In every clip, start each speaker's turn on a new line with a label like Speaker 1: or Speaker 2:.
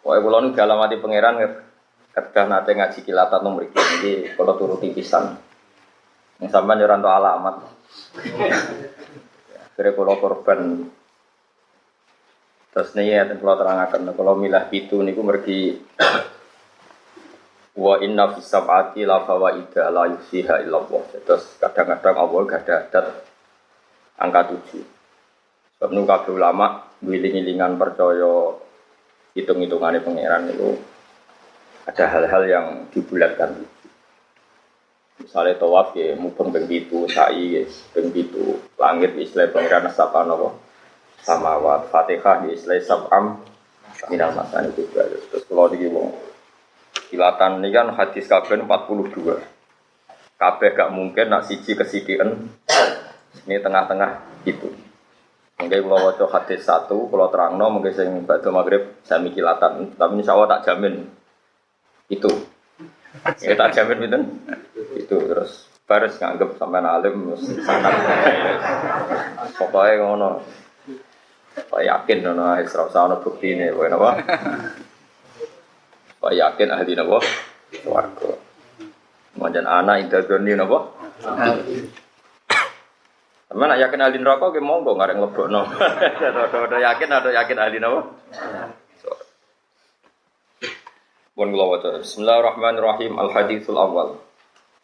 Speaker 1: Pokoke kula nu dalam ati pangeran kedah nate ngaji kilatan nomor iki kula turuti pisan. Yang sampean yo ora entuk alamat. Kira kula korban. Terus niki yen kula terangaken kula milah pitu niku mergi wa inna fis sab'ati la fawaida la yusiha illallah. Terus kadang-kadang Allah gak ada adat angka 7. Sebab nu kabeh ulama wiling-wilingan percaya hitung-hitungane pangeran itu ada hal-hal yang dibulatkan. Misalnya tawaf ya mubeng ping 7, sa'i ping 7, langit istilah pangeran sapa napa samawat, Fatihah di istilah sab'am minal masani juga. Terus kalau iki wong kilatan ini kan hadis kabeh 42. Kabeh gak mungkin nak siji kesidikan ini tengah-tengah itu. Mungkin kalau waca hadis 1, kalau terangno mungkin sing badhe magrib sami kilatan, tapi insyaallah tak jamin itu. Ya tak jamin pinten? Itu terus baris nganggep sampean alim sanad. Pokoke ngono. Pak yakin ngono ae ora usah ono buktine kowe napa? Pak yakin ahli napa? Swarga. Manjan ana indadoni napa? Sampeyan nek yakin ahli neraka ki monggo ngarep nglebokno. Ada yakin ahli napa? Pun kula waca. Bismillahirrahmanirrahim. Al-haditsul awal.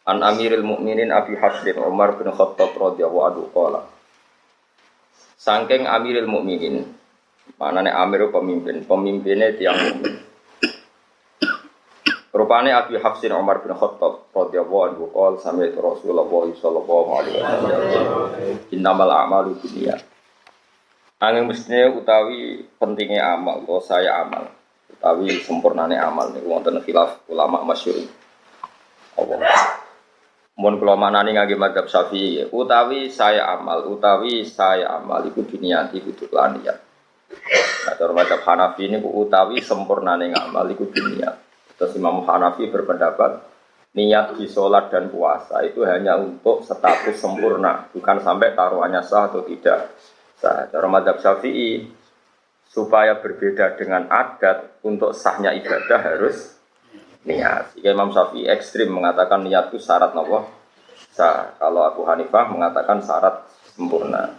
Speaker 1: An Amiril Mukminin Abi Hafsin Umar bin Khattab radhiyallahu anhu qala. Saking Amiril Mukminin, manane Amir pemimpinnya tiyang mukmin. Rupane Abi Hafsin Umar bin Khattab radhiyallahu anhu qala sami Rasulullah sallallahu alaihi wasallam. Innamal a'malu binniyat. Angin mestine utawi pentingnya amal, kok saya amal. Utawi sempurnane amal niku wonten khilaf ulama masyhur. Allah. Mun kula manani ngangge mazhab Syafi'i, utawi saya amal iku diniati kudu lan niat. Nah, cara mazhab Hanafi niku utawi sempurnane ngamal iku diniat. Terus Imam Hanafi berpendapat niat di sholat dan puasa itu hanya untuk status sempurna, bukan sampai taruhannya sah atau tidak sah. Cara mazhab Syafi'i supaya berbeda dengan adat untuk sahnya ibadah harus niat. Jika Imam Syafi'i ekstrim mengatakan niat itu syarat napa? Sah. Kalau Abu Hanifah mengatakan syarat sempurna.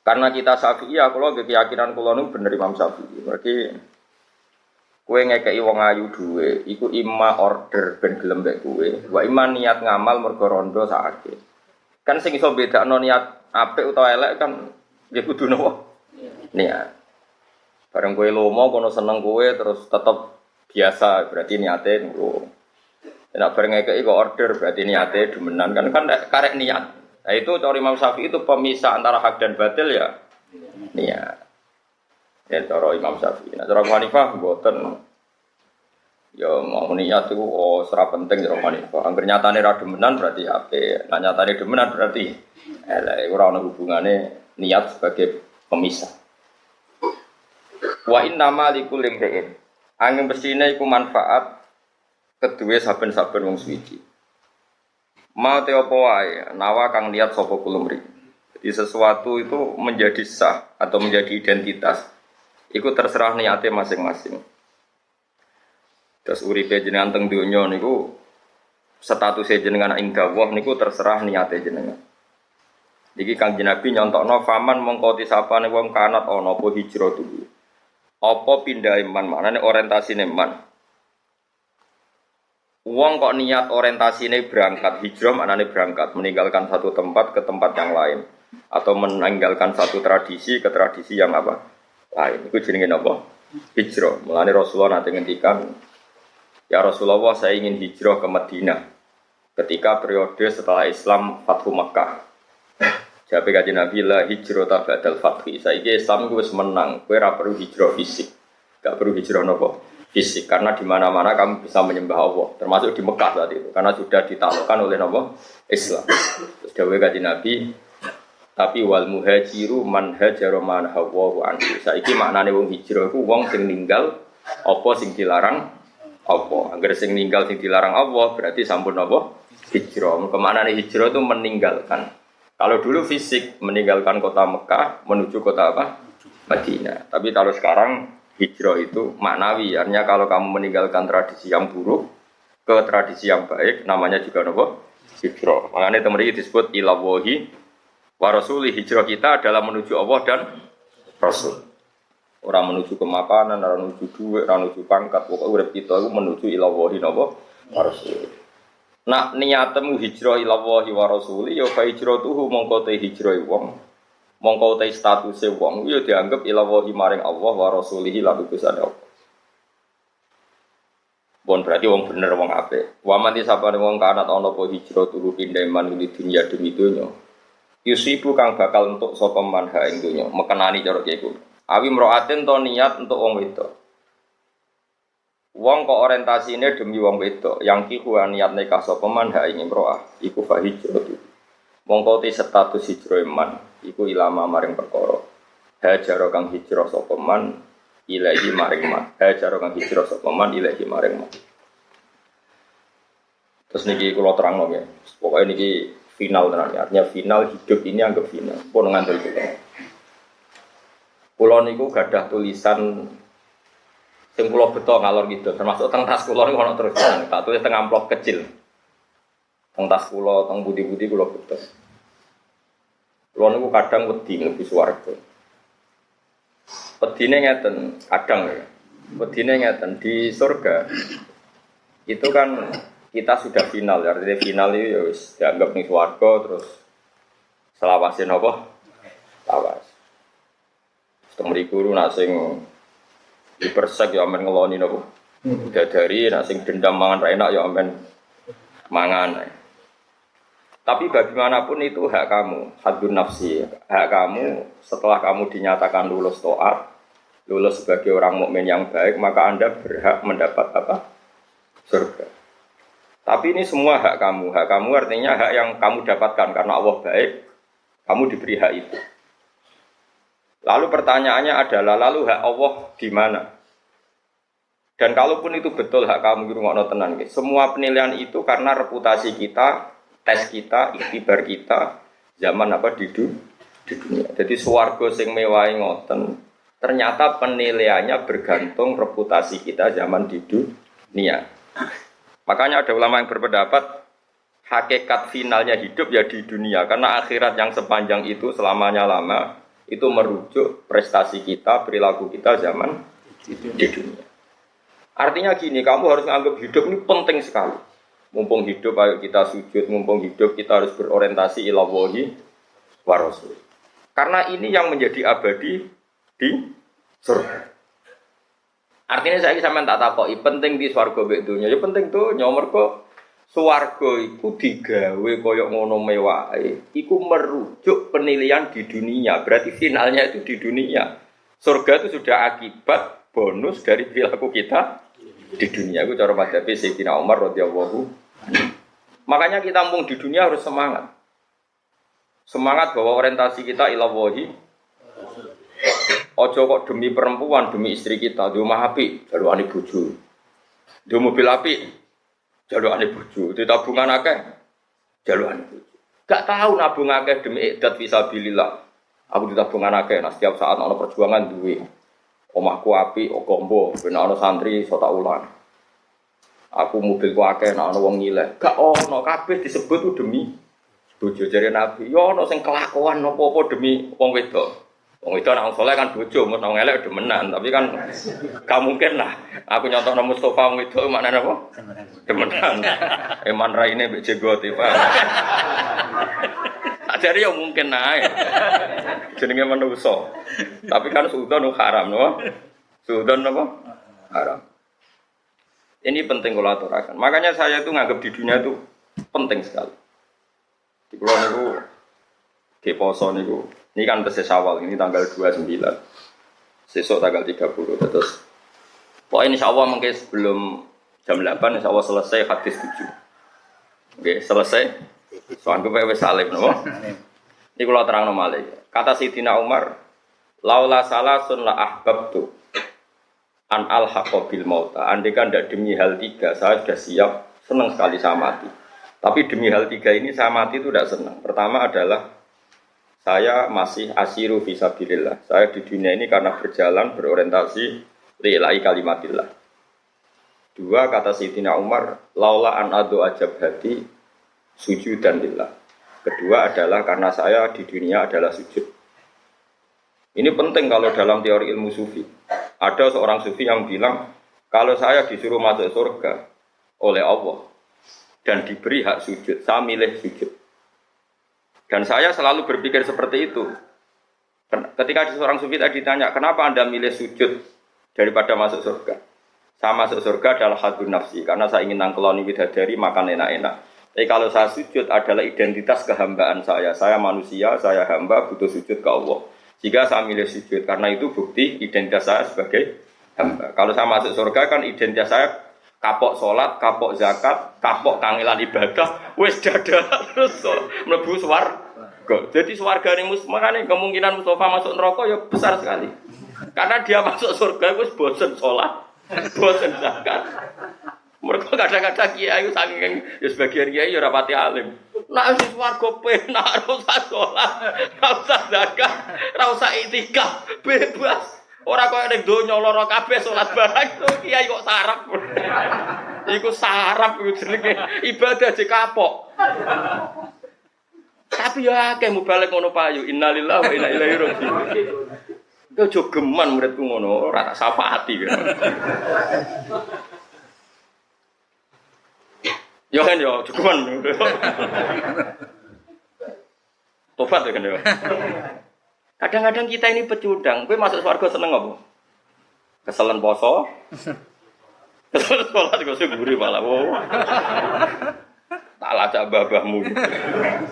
Speaker 1: Karena kita Syafi'i, aku lho keyakinan kula niku bener Imam Syafi'i. Berarti kowe ngekeki wong ayu duwe, iku imma order ben gelem mek kowe. Wa imma niat ngamal mergo rondo sakake. Kan sing iso bedakno niat apik utawa elek kan nggih kudu napa? Niat. Bareng kowe lomo kono seneng kowe terus tetep biasa berarti niate niku. Nek bareng ngekeki kok order berarti niate demenan kan karek niat. Nah itu cara Imam Syafi'i itu pemisah antara hak dan batil ya. Niat. Ya cara Imam Syafi'i. Nah cara Abu Hanifah mboten. Ya mau niat itu ora penting cara Abu Hanifah. Angger nyatane ra demenan berarti apik. Nek nyatane demenan berarti elek ora ana hubungane niat sebagai pemisah. Wa inna ma likul imri'in. Angin besine iku manfaat kedue saben-saben wong suci. Mau te apa wae, nawa kang niat sapa kulumri. Jadi sesuatu itu menjadi sah atau menjadi identitas. Iku terserah niate masing-masing. Terus uripe jenengan teng donya niku statuse jenengan ing dawuh niku terserah niate jenengan. Iki Kanjeng Nabi nyontokno faman mongko tisapane wong kanat ana apa hijrah dulu. Apa pindah iman maknane orientasine iman. Wong kok niat orientasine berangkat hijrah maknane berangkat meninggalkan satu tempat ke tempat yang lain atau meninggalkan satu tradisi ke tradisi yang apa? Lain. Iku jenenge apa? Hijrah. Mulane Rasulullah nanti ngendikan ya Rasulullah saya ingin hijrah ke Madinah ketika periode setelah Islam Fathu Makkah. Jabe kanjeng Nabi la hijrata ba'dal fathi. Saiki Islam ku wis menang, kowe ora perlu hijrah fisik. Enggak perlu hijrah napa? Fisik karena di mana-mana kamu bisa menyembah Allah, termasuk di Mekah saat itu karena sudah ditaklukkan oleh napa? Islam. Terus dawuh kanjeng Nabi, tapi wal muhajiru man hajara man hawa anhu. Saiki maknane wong hijrah iku wong sing ninggal apa sing dilarang Allah. Angger sing ninggal sing dilarang Allah berarti sampun napa? Hijrah. Kemaknane hijrah itu meninggalkan. Kalau dulu fisik meninggalkan kota Mekah menuju kota apa? Madinah. Tapi kalau sekarang hijrah itu maknawi. Artinya kalau kamu meninggalkan tradisi yang buruk ke tradisi yang baik, namanya juga apa? Hijrah. Makanya teman-teman disebut ilawahi wa rasuli. Hijrah kita adalah menuju Allah dan Rasul. Orang menuju kemapanan, orang menuju duit, orang menuju pangkat. Pokoknya urip kita itu menuju ilawahi wa rasuli. Nak niatmu hijrah ilawahi wa rasuli, ya fa hijratuhu mongko te hijrah wong. Mongko te statuse wong ya dianggap ilawahi maring Allah wa rasulihi lan utusane Allah. Bon berarti wong bener wong apik. Wa man disapane wong kanat ana apa hijrah tuhu pindah man di dunia demi donya. Yusibu kang bakal entuk sapa man ha ing donya, mekenani cara kiku. Awi mraatin to niat untuk wong wedok. Wong kok orientasine demi wong wedok, yang kiku niat nikah sapa man ha ing imroah, iku fa hijrah. Mongko te status hijrah man, iku ilama maring perkara. Hajar kang hijrah sapa man ilahi maring man. Hajar kang hijrah sapa man ilahi maring man. Terus niki kula terangno ya. Pokoke niki final tenan ya. Artinya final hidup ini anggap final. Pun ngandel kita. Kula niku gadah tulisan sing kula beto ngalor gitu. Termasuk teng tas kula niku ana tulisan. Tak tulis teng amplop kecil. Teng tas kula, teng budi-budi kula beto. Kula niku kadang wedi mlebu swarga. Wedine ngeten, kadang ya. Wedine ngeten di surga. Itu kan kita sudah final, artinya final itu ya wis dianggap ning swarga terus selawase napa? Lawas. Temri guru nak sing dipersek ya amen ngeloni napa? Dadari nak sing dendam mangan ra enak ya amen mangan. Tapi bagaimanapun itu hak kamu, hadun nafsi. Hak kamu setelah kamu dinyatakan lulus taat, lulus sebagai orang mukmin yang baik, maka Anda berhak mendapat apa? Surga. Tapi ini semua hak kamu. Hak kamu artinya hak yang kamu dapatkan karena Allah baik, kamu diberi hak itu. Lalu pertanyaannya adalah, lalu hak Allah di mana? Dan kalaupun itu betul hak kamu, ngono tenan, semua penilaian itu karena reputasi kita, tes kita, ikhtibar kita, zaman apa di dunia. Jadi swarga sing mewahi ngoten, ternyata penilaiannya bergantung reputasi kita zaman di dunia. Makanya ada ulama yang berpendapat hakikat finalnya hidup ya di dunia, karena akhirat yang sepanjang itu selamanya lama itu merujuk prestasi kita, perilaku kita zaman di dunia. Artinya gini, kamu harus menganggap hidup ini penting sekali. Mumpung hidup ayo kita sujud, mumpung hidup kita harus berorientasi ila wahi wa rasul. Karena ini yang menjadi abadi di surga. Artinya saya sampean tak takoki penting di swarga mek donya. Ya penting tuh mergo swarga iku digawe kaya ngono mewahe. Iku merujuk penilaian di dunia. Berarti finalnya itu di dunia. Surga itu sudah akibat bonus dari perilaku kita di dunia. Itu cara madhabi Sayyidina Umar radhiyallahu. Makanya kita mumpung di dunia harus semangat. Semangat bahwa orientasi kita ila wahi. Ojo kok demi perempuan, demi istri kita, di rumah api, jalukane bojo. Di mobil api, jalukane bojo. Di tabungan akeh, jalukane bojo. Gak tahu nabung akeh demi ikhdat fisabilillah. Aku di tabungan akeh, nah setiap saat ana perjuangan duwe. Omahku api, okombo, ben ana santri iso tak ulang. Aku mobilku akeh, nek ana wong nyileh. Gak ono kabeh disebut ku demi bojo jare Nabi. Yo ono sing kelakuan apa-apa demi wong wedok. Wong itu anak soleh kan bojo, mau ngelak demenan, tapi kan gak mungkin lah. Aku nyontok nama Mustafa wong itu maknanya apa? Demenan. Eman raine mbek jenggot iki, Pak. Ajare yo mungkin nae. Jenenge manusa. Tapi kan suudon haram, no? Suudon apa? Haram. Ini penting kalau aturakan. Makanya saya itu nganggap di dunia itu penting sekali. Di pulau niku di poso niku. Ini kan tes Syawal, ini tanggal 29. Sesuk tanggal 30 terus. Pokoknya insyaallah mungkin sebelum jam 8 insyaallah selesai hadis 7. Oke, selesai. Soalnya gue wis salim no. Ini kalau terang malih. Kata Sayyidina Umar, laula salasun la ahbabtu an alhaqa bil mauta. Andai kan tidak demi hal 3, saya sudah siap, senang sekali saya mati. Tapi demi hal 3 ini saya mati itu tidak senang. Pertama adalah saya masih asiru fisabilillah. Saya di dunia ini karena berjalan berorientasi lillahi kalimatillah. Dua kata Sayyidina Umar, laula an adu ajab hati sujudan lillah. Kedua adalah karena saya di dunia adalah sujud. Ini penting kalau dalam teori ilmu sufi. Ada seorang sufi yang bilang, kalau saya disuruh masuk surga oleh Allah dan diberi hak sujud, saya milih sujud. Dan saya selalu berpikir seperti itu. Ketika seorang sufi tadi ditanya, kenapa Anda milih sujud daripada masuk surga? Saya masuk surga adalah hadun nafsi, karena saya ingin nangkeloni bidadari, makan enak-enak. Tapi kalau saya sujud adalah identitas kehambaan saya. Saya manusia, saya hamba, butuh sujud ke Allah. Jika saya milih sujud, karena itu bukti identitas saya sebagai hamba. Kalau saya masuk surga kan identitas saya kapok sholat, kapok zakat, kapok kangelan ibadah, wis dada terus mlebu swarga. Jadi swarga ini makanya kemungkinan Mustafa masuk neraka ya besar sekali. Karena dia masuk surga wis bosen sholat, bosen zakat. Mereka kadang-kadang kiai saking ya sebagian kiai ya rapati alim. Nak wis swarga penak ora usah sholat, ora usah zakat, ora usah iktikaf, bebas. Ora koyo ning donya lara kabeh salat barang itu kiai kok sarap. Iku sarap iku jenenge ibadah aja kapok. Tapi ya akeh mubalek ngono payu. Innalillahi wa inna ilaihi raji'un. Kok jogeman muridku ngono, ora tak syafaati. Yo kan yo jogeman. Tobat ya kan yo. Kadang-kadang kita ini pecundang. Kowe masuk surga seneng apa? Keselen poso. Keselen sholat kok gurih malah. Tak lacak babahmu.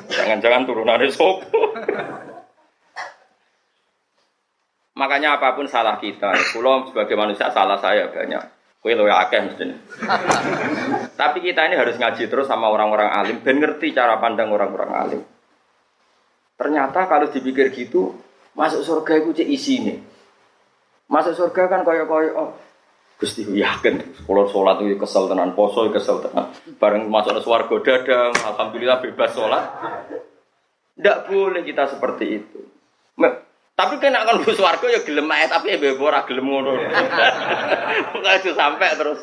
Speaker 1: Jangan-jangan turunane sopo. Makanya apapun salah kita, kula sebagai manusia salah saya banyak. Kowe luwih akeh mestine. Tapi kita ini harus ngaji terus sama orang-orang alim ben ngerti cara pandang orang-orang alim. Ternyata kalau dipikir gitu, masuk surga itu cek isine. Masuk surga kan koyo-koyo oh Gusti yakin kalau sholat itu kesel tenan, poso kesel tenan. Bareng masuk ke swarga dadang, alhamdulillah bebas sholat. Tidak boleh kita seperti itu. Tapi kena kan bus swarga ya gelem ae tapi ya ora gelem ngono. Pokoke itu sampai terus.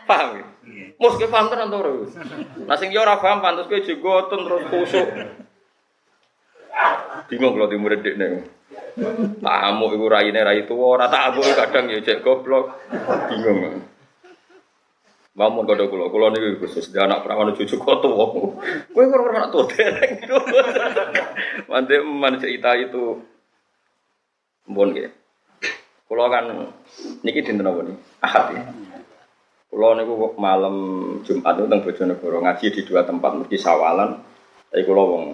Speaker 1: Paham ya? Mesti paham tenan to terus. Nah sing yo ora paham pantes kowe jegoten terus kusuk. Bingung kalau di murid dekne. Tamu iku raine rai tuwa, ora tamu kadang ya cek goblok. Bingung. Mamun kodho kula niku khusus anak perawan cucu kok tuwa. Kowe kok ora tuwa dereng. Mande man cerita itu. Mbon nggih. Kula kan niki dinten apa niki? Ahad ya. Kula niku malam Jumat teng Bojonegoro ngaji di dua tempat mesti sawalan. Tapi kula wong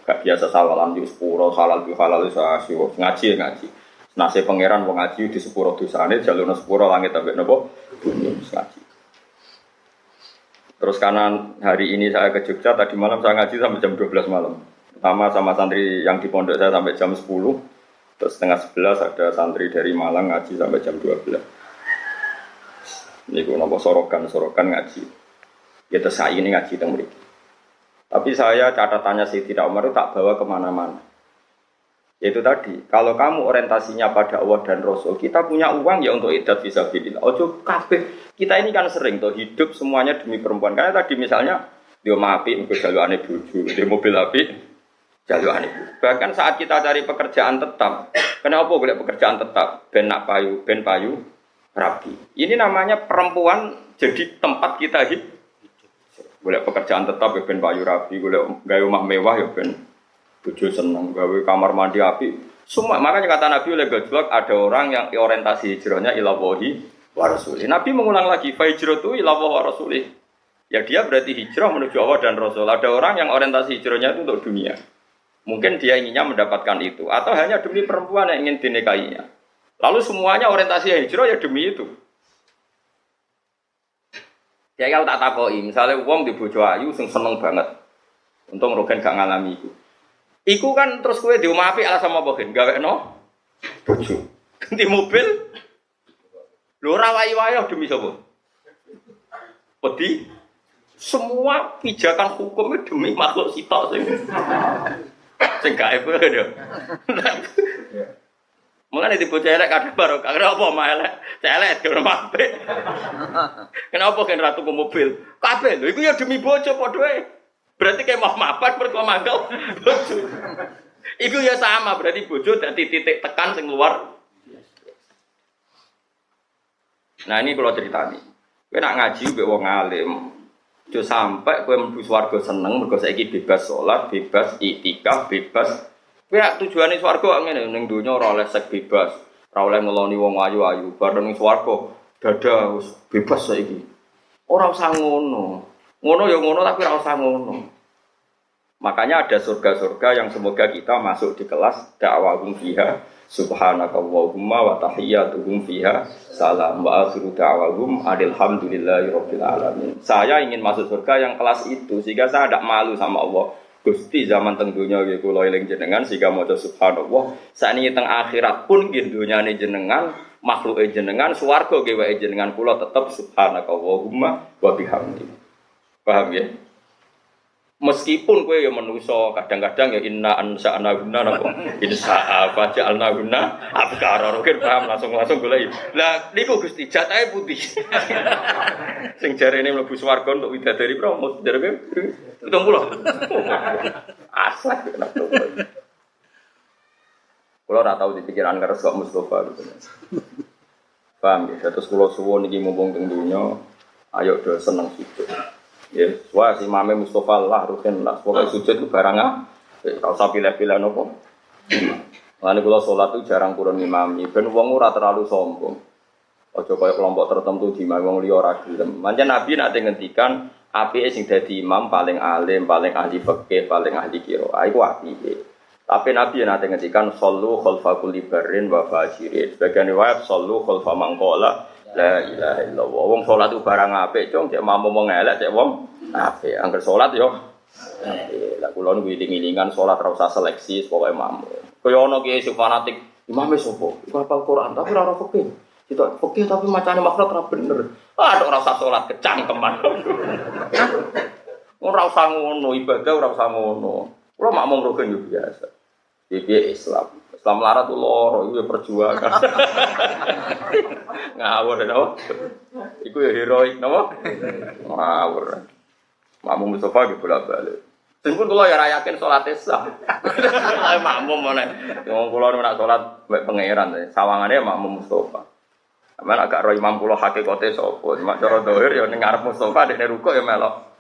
Speaker 1: gak biasa sawalan di sepuro halal iso ngaji. Nase pangeran wong ngaji di sepuro dosane jalurna sepuro langit ambek napa bumi ngaji. Terus karena hari ini saya ke Jogja, tadi malam saya ngaji sampai jam 12 malam. Pertama sama santri yang di pondok saya sampai jam 10. Terus setengah 11 ada santri dari Malang ngaji sampai jam 12. Ini gue napa sorokan ngaji. Ya terus saya ini ngaji teng mriki. Tapi saya catatannya Sayyidina Umar itu tak bawa kemana-mana. Yaitu tadi, kalau kamu orientasinya pada Allah dan Rasul, kita punya uang ya untuk idat fisabilillah. Ojo kabeh. Kita ini kan sering tuh hidup semuanya demi perempuan. Karena tadi misalnya dia api, mungkin jalurane bojo, dia mobil api, jalurane bojo. Bahkan saat kita cari pekerjaan tetap, kenapa boleh pekerjaan tetap? Ben payu, rapi. Ini namanya perempuan jadi tempat kita hidup. Boleh pekerjaan tetap ya ben payu rapi, boleh gawe rumah mewah ya ben bojo seneng, gawe kamar mandi api. Semua makanya kata Nabi oleh gojlok ada orang yang orientasi hijrahnya ila wahi wa rasulih. Nabi mengulang lagi fa hijratu ila wahi wa rasulih. Ya dia berarti hijrah menuju Allah dan Rasul. Ada orang yang orientasi hijrahnya itu untuk dunia. Mungkin dia inginnya mendapatkan itu atau hanya demi perempuan yang ingin dinikahinya. Lalu semuanya orientasi hijrah ya demi itu. Ya kalau tak takoi, misalnya wong di bojo ayu sing seneng banget. Untung Rogen gak ngalami itu. Iku kan terus kowe di omah apik alasan apa gen? Gawekno bojo. Ganti mobil. Lho ora wayu-wayu demi sapa? Wedi semua pijakan hukum demi makhluk sitok sing gaib lho. Mengane di bocah elek kadang barokah. Kenapa mah elek? Elek kena apik. Kenapa kan ratu ke mobil? Kabeh lho iku ya demi bojo padha ae. Berarti kayak mau mapan mergo mangkel bojo. Iku ya sama berarti bojo dadi titik tekan sing luar. Nah ini kalau ceritani. Kowe nak ngaji mbek wong alim, aja sampai kowe mlebu swarga seneng mergo saiki bebas salat, bebas iktikaf, bebas. Kowe tujuane swarga kok ngene ning donya ora oleh sek bebas, ora oleh ngeloni wong ayu-ayu, bar ning swarga dada wis bebas saiki. Ora usah ngono. Ngono ya ngono tapi ora usah ngono. Makanya ada surga-surga yang semoga kita masuk di kelas da'wahum fiha subhanakallahumma wa tahiyyatuhum fiha salam wa akhiru da'wahum alhamdulillahirabbil alamin. Saya ingin masuk surga yang kelas itu sehingga saya tidak malu sama Allah. Gusti zaman teng donya nggih kula eling jenengan sehingga maca subhanallah. Sakniki teng akhirat pun nggih donyane jenengan, makhluke jenengan, swarga nggih wae jenengan kula tetep subhanakallahumma wa bihamdi. Paham ya? Meskipun kowe ya manusa, kadang-kadang ya inna ansa'na guna napa insa'a faja'alna guna abkara rokin paham langsung golek. Lah niku Gusti jatahe putih. Sing jarene mlebu swarga untuk widadari promo jarene 70. Aslak kena to. Kula ora tau dipikiran karo kok Mustofa gitu. Paham ya, terus kula suwun iki mumpung teng donya, ayo do seneng sithik. Ya, wah si Mame Mustofa lah rutin lah, pokoknya sujud itu barang kalau usah pilih-pilih nopo. Lalu kalau sholat itu jarang kurang imami, ben wong ora terlalu sombong. Ojo kaya kelompok tertentu di wong liya ora gelem. Pancen Nabi nate ngendikan apike sing dadi imam paling alim, paling ahli fikih, paling ahli qiraah iku apike. Tapi Nabi nate ngendikan sallu khalfa kulli barrin wa fajirin. Sebagian riwayat sallu khalfa man qala la ilaha illallah. Wong salat itu barang apik, cung cek mampu wong elek cek wong apik. Angger salat yo lah kula niku iling-ilingan salat ora usah seleksi pokoke mampu. Kaya ana kiai sing fanatik, imame sapa? Iku hafal Quran tapi ora fikih. Kita fikih tapi macane makhraj ora bener. Ah ora usah salat kecangkeman. Ora usah ngono, ibadah ora usah ngono. Kula makmum rukun yo biasa. Iki Islam. Islam larat tuh loro, itu ya perjuangan. Ngawur ya, no? Itu ya heroik, no? Ngawur. Makmum Mustafa gitu bolak-balik. Sehingga kalau ya rayakin sholat sah. Makmum mana? Yang kalau nak sholat baik pangeran, sawangannya makmum Mustafa. Amal agak roh imam pulau hakikatnya sopo. Cuma cara dohir ya ngarep Mustafa dek rukuk ya melok.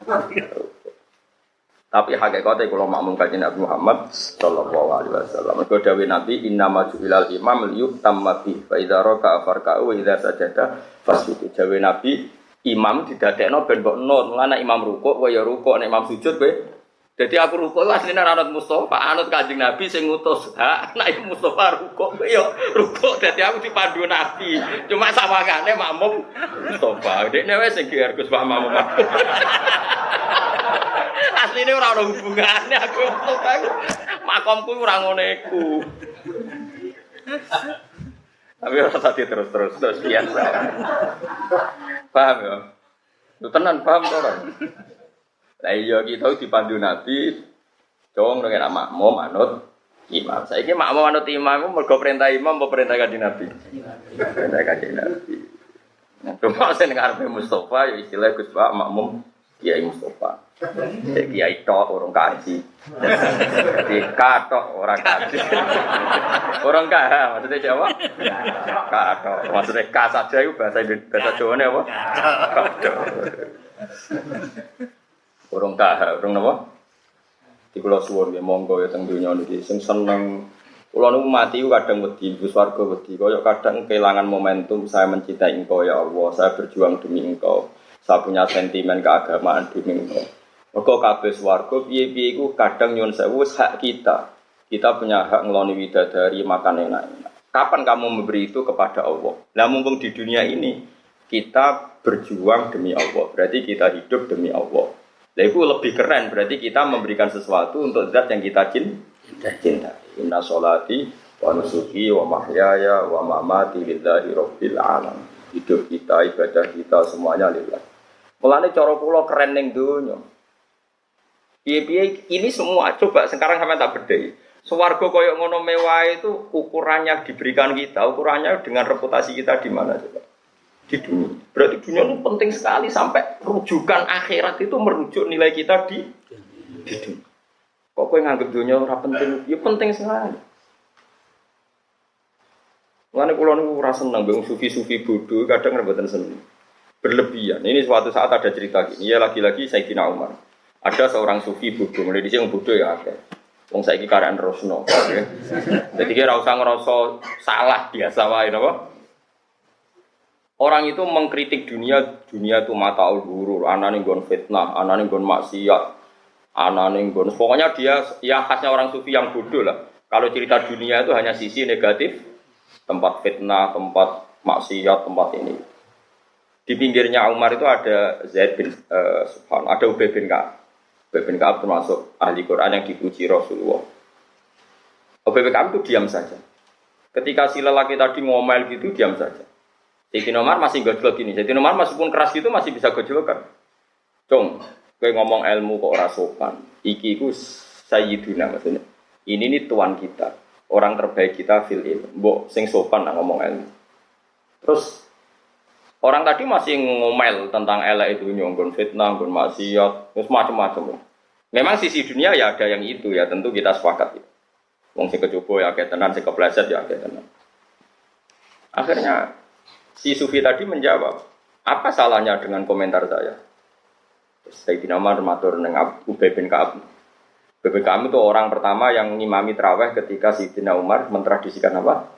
Speaker 1: Tapi hakikatnya kalau makmum kajian Nabi Muhammad sallallahu alaihi wasallam. Mergo dawuh Nabi innama ju'ilal imam liyutamma bi fa idza raka'a farka'u wa idza sajada fasjudu. Dawuh Nabi imam didadekno ben mbok nun. Mulane imam rukuk kowe ya rukuk, nek imam sujud kowe. Dadi aku rukuk asline anut Mustofa, anut Kanjeng Nabi sing ngutus. Ha, nek Mustofa rukuk kowe ya rukuk. Dadi aku dipandu Nabi. Cuma sawangane makmum Mustofa. Dekne wis sing Gus Pak makmum. Asline ora ono hubungane aku makomku ora ngono iku. Tapi ora tadi terus biasa. Paham ya? Lu tenan paham to ora? Lah iya kita dipandu Nabi dong dengan makmum anut imam. Saiki makmum anut imam mergo perintah imam apa perintah Kanjeng Nabi? Perintah Kanjeng Nabi. Nah, cuma sing ngarepe Mustofa ya istilah Gus Pak makmum Kiai Mustofa. Kiai tok orang kaji. Jadi katok orang kaji. Orang kah maksudnya siapa? Katok. Maksudnya ka saja itu bahasa Jawa apa? Katok. Orang kah, orang apa? Di Pulau Suwon ya monggo ya teng dunya niki sing seneng. Kula niku mati kadang wedi swarga wedi kaya kadang kehilangan momentum saya mencintai Engkau ya Allah, saya berjuang demi Engkau. Saya punya sentimen keagamaan demi Engkau. Mergo kabeh swarga piye-piye iku kadang nyuwun sewu hak kita. Kita punya hak ngeloni widadari makan enak-enak. Kapan kamu memberi itu kepada Allah? Nah mumpung di dunia ini kita berjuang demi Allah. Berarti kita hidup demi Allah. Nah itu lebih keren. Berarti kita memberikan sesuatu untuk zat yang kita cintai. Inna sholati wa nusuki wa mahyaya wa mamati lillahi rabbil alamin. Hidup kita, ibadah kita semuanya lillah. Mulane cara kula keren ning donya. Piye-piye ini semua coba sekarang sampai tak bedhei. Swarga koyo ngono mewah itu ukurannya diberikan kita, ukurannya dengan reputasi kita di mana coba? Di dunia. Berarti dunia itu penting sekali sampai rujukan akhirat itu merujuk nilai kita di dunia. Kok kowe nganggep dunia ora penting? Ya penting sekali. Mulane kula niku ora seneng mbek sufi-sufi bodoh kadang mboten seneng. Berlebihan. Ini suatu saat ada cerita gini. Ya lagi-lagi Sayyidina Umar. Ada seorang sufi bodoh, mulai dhisik bodoh ya akeh. Wong saiki karaan Rosno, okay. Jadi kira usah ngerasa salah biasa wae napa? Orang itu mengkritik dunia itu mataul ghurur, anane nggon fitnah, anane nggon maksiat, anane nggon. Pokoknya dia ya khasnya orang sufi yang bodoh lah. Kalau cerita dunia itu hanya sisi negatif, tempat fitnah, tempat maksiat, tempat ini. Di pinggirnya Umar itu ada Zaid bin ada Ubay bin Ka'ab. Ubay bin Ka'ab termasuk ahli Quran yang dipuji Rasulullah. Ubay bin Ka'ab itu diam saja. Ketika si lelaki tadi ngomel gitu, diam saja. Sayyidina Umar masih gojlok gini. Sayyidina Umar meskipun keras gitu masih bisa gojlokan. Cung, kowe ngomong ilmu kok ora sopan. Iki iku sayyiduna maksudnya. Ini nih tuan kita, orang terbaik kita fil ilmu. Mbok sing sopan nak ngomong ilmu. Terus orang tadi masih ngomel tentang elek itu, nyonggon fitnah, nyonggon maksiat, terus macam-macam. Memang sisi dunia ya ada yang itu ya, tentu kita sepakat. Ya. Wong sing kecoba ya akeh tenan, sing kepleset ya akeh tenan. Akhirnya si sufi tadi menjawab, apa salahnya dengan komentar saya? Terus Sayyidina Umar matur nang Ubay bin Ka'ab. Ubay bin Ka'ab itu orang pertama yang ngimami tarawih ketika Sayyidina Umar mentradisikan apa?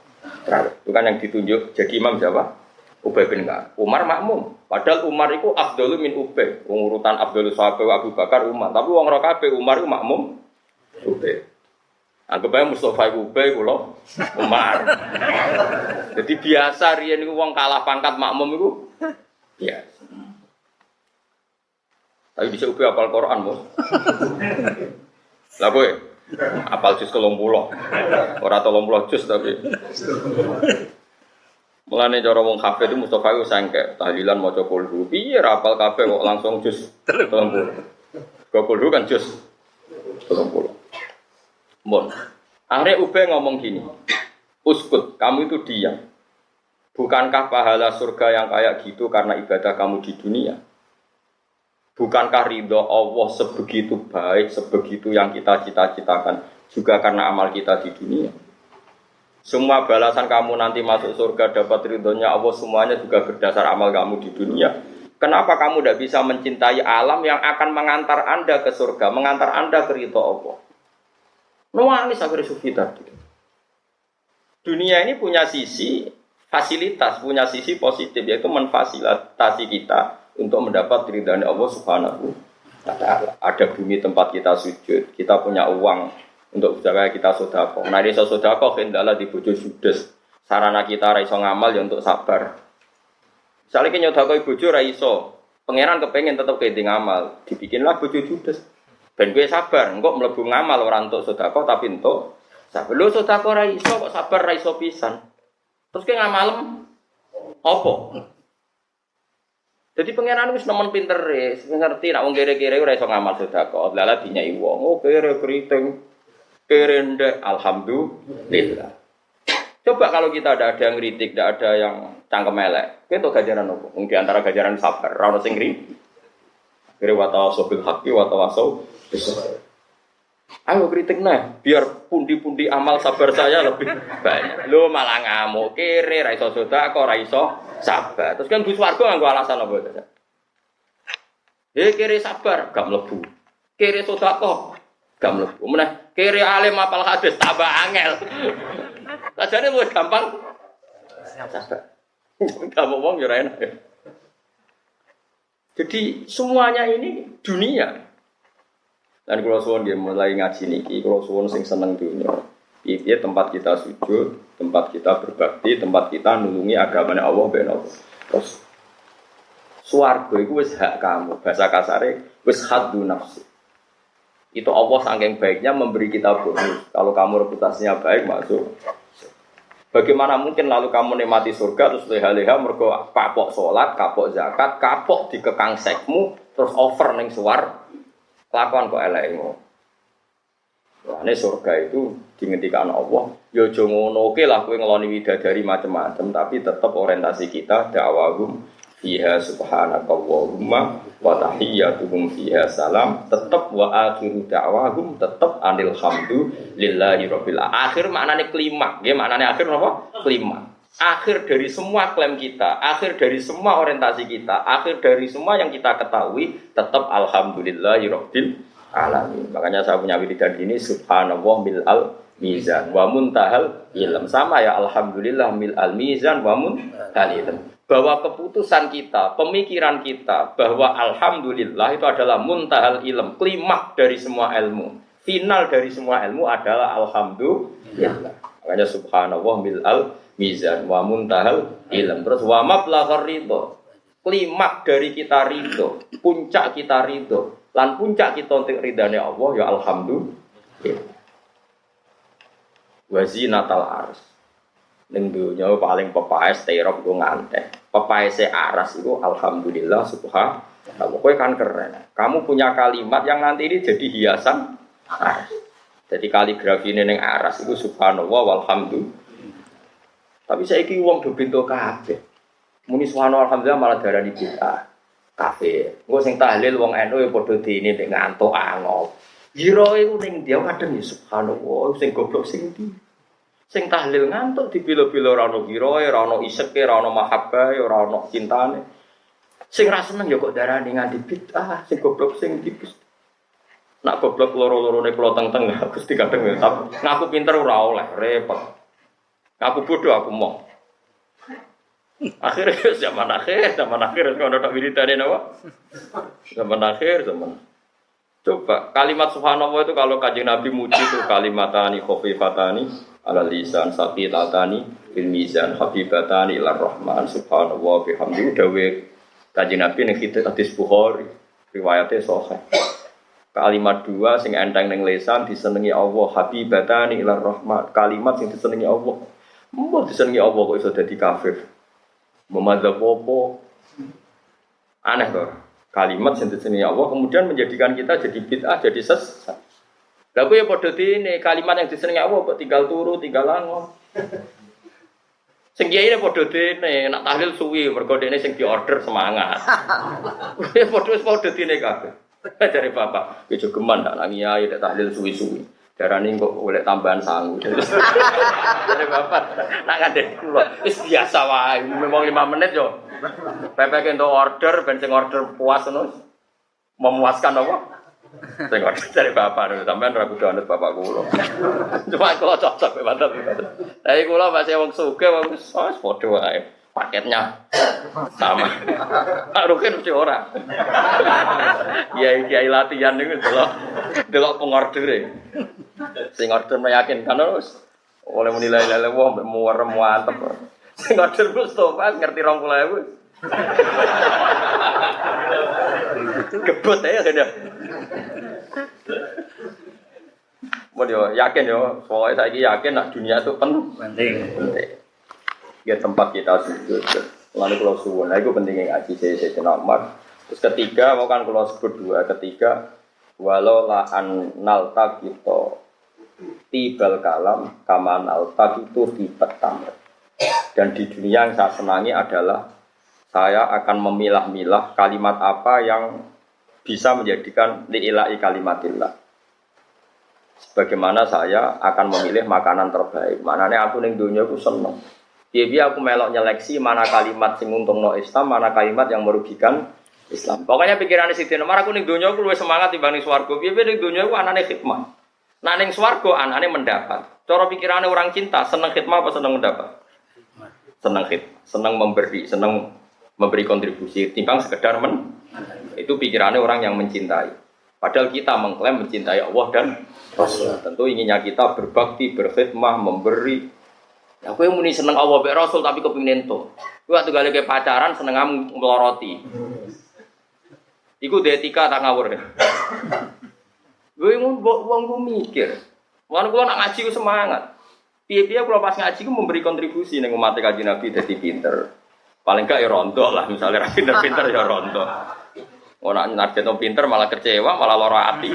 Speaker 1: Tarawih. Itu kan yang ditunjuk jadi imam siapa? Ubay bin Ka'ab. Umar makmum. Padahal Umar itu afdalu min Ubay. Urutan afdalu sahabat Abu Bakar Umar. Tapi wong ora kabeh Umar itu makmum Ubay. Anggap aja Mustafa Ubay kula Umar. Jadi biasa riyen niku wong kalah pangkat makmum iku biasa. Tapi bisa Ubay hafal Quran, Bos. Lah kowe apal juz 30. Ora 30 juz tapi. Mulane cara wong kabeh itu Mustofa iku sangke tahlilan maca kulhu. Piye ra hafal kabeh kok langsung juz 30. Kulhu kan juz 30. Mon. Akhirnya Ubay ngomong gini. Uskut, kamu itu diam. Bukankah pahala surga yang kayak gitu karena ibadah kamu di dunia? Bukankah ridho Allah sebegitu baik, sebegitu yang kita cita-citakan juga karena amal kita di dunia? Semua balasan kamu nanti masuk surga dapat ridhonya Allah semuanya juga berdasar amal kamu di dunia. Kenapa kamu tidak bisa mencintai alam yang akan mengantar Anda ke surga, mengantar Anda ke ridho Allah? Nuanis akhirnya sufi tadi. Dunia ini punya sisi fasilitas, punya sisi positif, yaitu memfasilitasi kita untuk mendapat ridhonya Allah Subhanahu wa Ta'ala. Ada bumi tempat kita sujud, kita punya uang untuk supaya kita sedekah. Nah, desa sedekah hendaklah di bojo judes. Sarana kita ra iso ngamal ya untuk sabar. Misalnya ki nyedekah bojo ra iso, pangeran kepengen tetep kene ngamal, dibikinlah bojo judes. Ben kowe sabar, engko mlebu ngamal ora untuk sedekah tapi untuk sabar. Lho sedekah ra iso kok sabar ra iso pisan. Terus ki ngamalem apa? Jadi pangeran wis nemen pintere, ngerti nek wong kere-kere ora iso ngamal sedekah. Lala dinyai wong, oh kere kriting. Kerende, alhamdulillah. Coba kalau kita ada yang kritik, tidak ada yang cangkem elek, itu gajaran apa? Di antara gajaran sabar, rano sing ngri. Kira watawaso bil haqi, watawaso bisabr. Ayo kritik nah, biar pundi-pundi amal sabar saya lebih banyak. Lo malah ngamuk, kere, raiso sedekah, raiso sabar. Terus kan Gus Wargo nganggo alasan apa? Kere sabar, gak mlebu. Kere sedekah, gak mlebu. Meneh kere alim apal hadis tambah angel. Sajane luwih gampang. Sabar. Kamu wong yo ora enak. Jadi semuanya ini dunia. Dan kalau suwon dia mulai ngaji niki, kalau suwon sing seneng dunia. Piye tempat kita sujud, tempat kita berbakti, tempat kita nulungi agamane Allah ben Allah. Terus swarga iku wis hak kamu. Bahasa kasare wis haddu nafsi. Itu Allah saking baiknya memberi kita bonus. Kalau kamu reputasinya baik masuk. Bagaimana mungkin lalu kamu nikmati surga terus leha-leha mergo kapok salat, kapok zakat, kapok dikekang sekmu terus over ning suwar. Lakon kok elek ngono. Lah surga itu Dingendikan Allah, yo aja ngono oke lah kowe ngeloni widadari macam-macam tapi tetap orientasi kita dakwahum fiha subhanakallahumma wa tahiyyatuhum fiha salam, tetap wa akhiru dakwahum tetap alhamdulillahi rabbil alamin. Akhir maknane klimaks, nggih maknane akhir napa? Klimaks. Akhir dari semua klaim kita, akhir dari semua orientasi kita, akhir dari semua yang kita ketahui tetap alhamdulillahi rabbil alamin. Makanya saya punya wiridan ini subhanallah mil'al mizan wa muntahal ilm, sama ya alhamdulillah mil'al mizan wa muntahal ilm. Bahwa keputusan kita, pemikiran kita bahwa alhamdulillah itu adalah muntahal ilm, klimaks dari semua ilmu, final dari semua ilmu adalah alhamdulillah. Makanya subhanallah mil'al mizan wa muntahal ilm. Terus wa mablaghar ridho, klimaks dari kita ridho, puncak kita ridho, lan puncak kita untuk ridhane Allah ya alhamdulillah. Wazinatal ars. Ning dunya paling pepaes terop go nganteh. Pepaese aras itu alhamdulillah subhanallah. Kowe kan keren. Kamu punya kalimat yang nanti ini jadi hiasan aras. Jadi kaligrafi ning aras itu subhanallah walhamdulillah. Tapi saiki wong do bento kabeh. Muni subhanallah alhamdulillah malah darani bid'ah. Kabeh. Engko sing tahlil wong NU ya padha dene nek ngantuk angop. Jiro iku ning dia kadang ya subhanallah sing goblok sing ndi. Sing tahlil ngantuk dipilo-pilo ora ono giroe, ora ono iseke, ora ono mahabbah, ora ono cintane. Sing ra seneng ya kok darani nganti bid'ah, sing goblok sing tipis. Nak goblok loro-lorone kula teng-teng Gusti kadang ngaku pinter ora oleh, repot. Ngaku bodoh aku mau. Akhirnya zaman akhir kalau ada wiridane napa? Zaman akhir. Coba kalimat subhanallah itu kalau Kanjeng Nabi muji itu kalimatani khafifatani ala lisan saqilatani fil mizan habibatani ilar rahman subhanallah bihamdihi dawe Kanjeng Nabi ning hadis Bukhari riwayate sahih. Kalimat dua sing enteng ning lisan disenengi Allah habibatani ilar rahman, kalimat sing disenengi Allah. Mbok disenengi Allah kok iso dadi kafir. Memadzhab apa? Aneh to. Kalimat yang disenangi Allah kemudian menjadikan kita jadi bid'ah, jadi sesat. Lah kuwi ya padha dene kalimat yang disenangi Allah kok tinggal turu, tinggal lango. Sing kiai ne padha dene nak tahlil suwi mergo dene sing diorder semangat. Kuwi padha dene kabeh. Dari bapak, ki jogeman tak nang kiai nek tahlil suwi-suwi. Darane kok oleh tambahan sangu. Dari bapak nak ngandel kula wis biasa wae, memang 5 menit yo. Pepek untuk order, ben sing order puas ngono. Memuaskan apa? Sing order dari bapak sampean ra kudu anut bapak kula. Cuma kula cocok mantap. Tapi kula masih wong sugih wong wis padha wae. Paketnya sama. Rukin mesti ora. Kiai latihan niku delok pengordere. Sing order meyakinkan terus oleh menilai lele wong muwerem mantep. Sing order Mustofa ngerti 20.000. Gebut ya kan ya. Mau yo yakin yo, soalnya saya yakin nak dunia itu penting. Ya tempat kita sujud. Lalu kalau suwun, itu pentingnya ngaji saya Umar. Terus ketiga, mau kan kalau sebut dua, ketiga walau la nalta kita tibal kalam kaman alta itu tibat tamr. Dan di dunia yang saya senangi adalah saya akan memilah-milah kalimat apa yang bisa menjadikan li'ilai kalimatillah. Sebagaimana saya akan memilih makanan terbaik. Maknanya aku ning dunia aku seneng. Dia aku melok nyeleksi mana kalimat sing untungno Islam, mana kalimat yang merugikan Islam. Pokoknya pikirannya Siti Nomar aku ning donya aku luwih semangat timbang ning swarga. Piye ning donya aku anane khidmah. Nah ning swarga anane mendapat. Cara pikirannya orang cinta, seneng khidmah apa seneng mendapat? Seneng khidmah, seneng memberi, seneng memberi kontribusi timbang sekedar itu pikirannya orang yang mencintai. Padahal kita mengklaim mencintai Allah dan Rasul. Tentu inginnya kita berbakti, berkhidmah, memberi. Ya kowe muni seneng Allah mek Rasul tapi kepengin ento. Kowe waktu gale ke pacaran seneng meloroti. Iku etika tak ngawur. Kowe wong ku mikir. Wong kula nak ngaji ku semangat. Piye-piye kula pas ngaji ku memberi kontribusi ning umat Kanjeng Nabi dadi pinter. Paling gak ya rontok lah misalnya ra pinter-pinter ya rontok. Ora nargetno pinter malah kecewa, malah lara ati.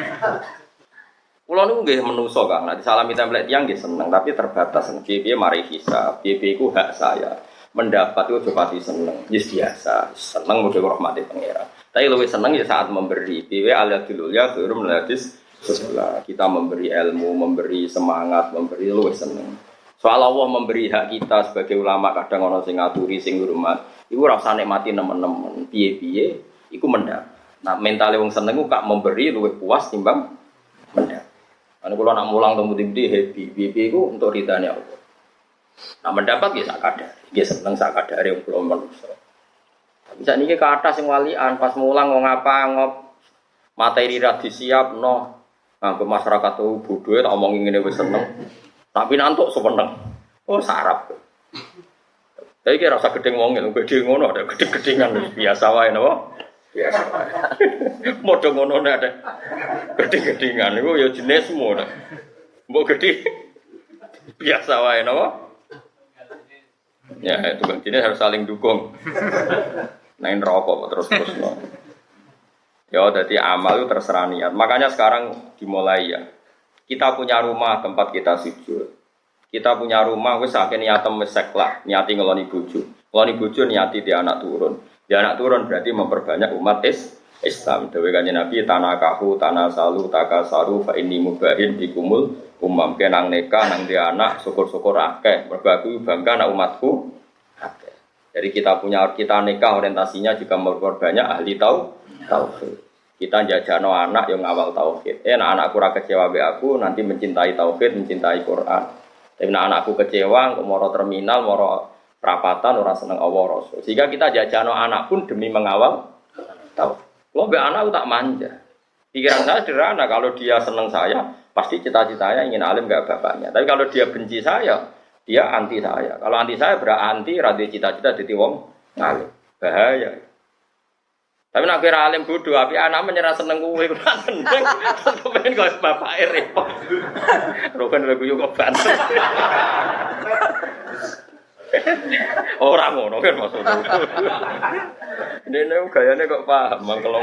Speaker 1: Kulo niku nggih menungso Kang, nek disalami template tiyang nggih seneng, tapi terbatas. Piye-piye mari hisab, piye-piye iku hak saya. Mendapat itu coba seneng, yes biasa, seneng mudah rahmati pangeran. Tapi lebih seneng ya saat memberi. Piye aladul ya turun meladis sebelah. Kita memberi ilmu, memberi semangat, memberi lebih seneng. Soal Allah memberi hak kita sebagai ulama kadang ono sing ngaturi sing hormat. Iku rasa nikmati nemen-nemen. Piye-piye iku mendapat. Nah, mentale wong seneng ku kak memberi luwih puas timbang mendapat. Ane kula nak mulang temu di happy, piye iku untuk ridane Allah. Nah, mendapat ya sak kadar. Nggih seneng sak kadare wong kula manusa. Tapi sakniki ke atas sing walian pas mulang wong apa ngop materi ra disiapno. Nganggo masyarakat tuh bodho tak omongi ngene wis seneng. Tapi nantuk sepeneng. Oh, sarap. Tapi kira rasa gedeng wong gede ngono ada gede-gedengan biasa wae napa? Biasa wae. Modho ngono nek ada gede-gedengan iku ya jenismu nek. Mbok gede biasa wae napa? Ya, itu kan jenis harus saling dukung. Nain rokok terus-terus no. Ya, jadi amal itu terserah niat. Makanya sekarang dimulai ya. Kita punya rumah tempat kita sujud. Kita punya rumah wis akeh niatem wis seklah, niati ngeloni bojo. Ngeloni bojo niati di anak turun. Di anak turun berarti memperbanyak umat Islam. Dewe kanjeng Nabi tanakahu tanasalu takasaru fa inni mubahin bikumul umam kenang nikah nang di anak syukur-syukur akeh. Mergo aku bangga anak umatku akeh. Jadi kita nikah orientasinya juga memperbanyak ahli tauhid. Kita jajano anak yang awal tauhid. Anakku ora kecewa be aku nanti mencintai tauhid, mencintai Quran. Tapi anakku kecewa, moro terminal, moro perapatan, orang seneng Allah Rasul. Sehingga kita jajano anak pun demi mengawal tahu. Kalau be anak tak manja. Pikiran saya sederhana, kalau dia seneng saya, pasti cita-citanya ingin alim gak bapaknya. Tapi kalau dia benci saya, dia anti saya. Kalau anti saya berarti radio cita-cita jadi wong ngalim. Bahaya. Tapi nak kira alim bodoh, tapi anak menyerah seneng gue, gue seneng. Terus gue pengen kau bapak repot. Rokan lagu juga banter. Orang ngono kan maksudnya. Ini gayanya kok paham, mangkelong.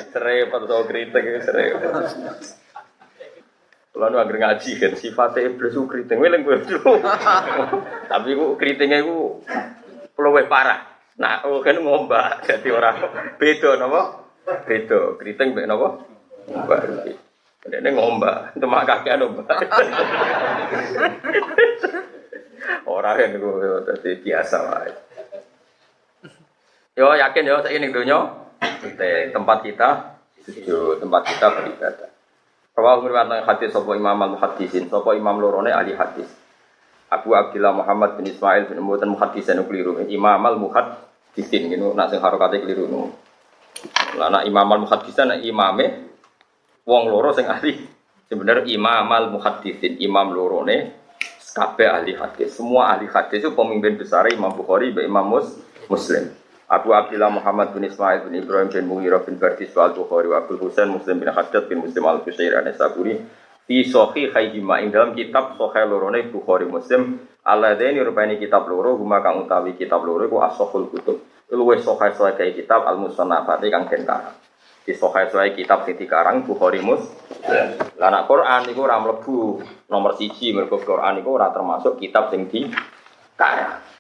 Speaker 1: Serempet atau kritik, serempet. Kalau nu agar ngaji kan sifatnya iblis itu kritik, weleng gue dulu. Tapi gue kritiknya gue peluwe parah. Nah, kan ngombak jadi orang beda napa? Beda, kriting mek napa? Ngombak. Dene ngombak, cuma kakean ngombak. Ora kan niku dadi biasa wae. Yo yakin yo saiki ning donya tempat kita sujud, tempat kita beribadah. Rawahu riwayat hadis sapa Imam al-Muhaddisin, sapa imam lorone ahli hadis. Abu Abdullah Muhammad bin Ismail bin Mu'tan muhaddisan keliru. Imam al-Muhaddisin ngono nak sing harokate keliru ngono. Lah nak Imam al-Muhaddisan nak imame wong loro sing ahli. Sebenarnya Imam al-Muhaddisin, imam lorone kabeh ahli hadis. Semua ahli hadis itu pemimpin besar Imam Bukhari, Imam Muslim. Abu Abdullah Muhammad bin Ismail bin Ibrahim bin Mughirah bin Bardis al-Bukhari wa Abdul Husain Muslim bin Haddad bin Muslim al-Qushairi an-Nasaburi fi sahihayhima ing dalam kitab sahih lorone Bukhari Muslim alladaini rupane kitab loro huma kang utawi kitab loro iku as-sahihul kutub luwih sahih kae kitab al-musannafati kang den karang di sahih kitab sing dikarang Bukhari Muslim lah nek Quran iku ora mlebu nomor 1 mergo Quran iku ora termasuk kitab sing dikarang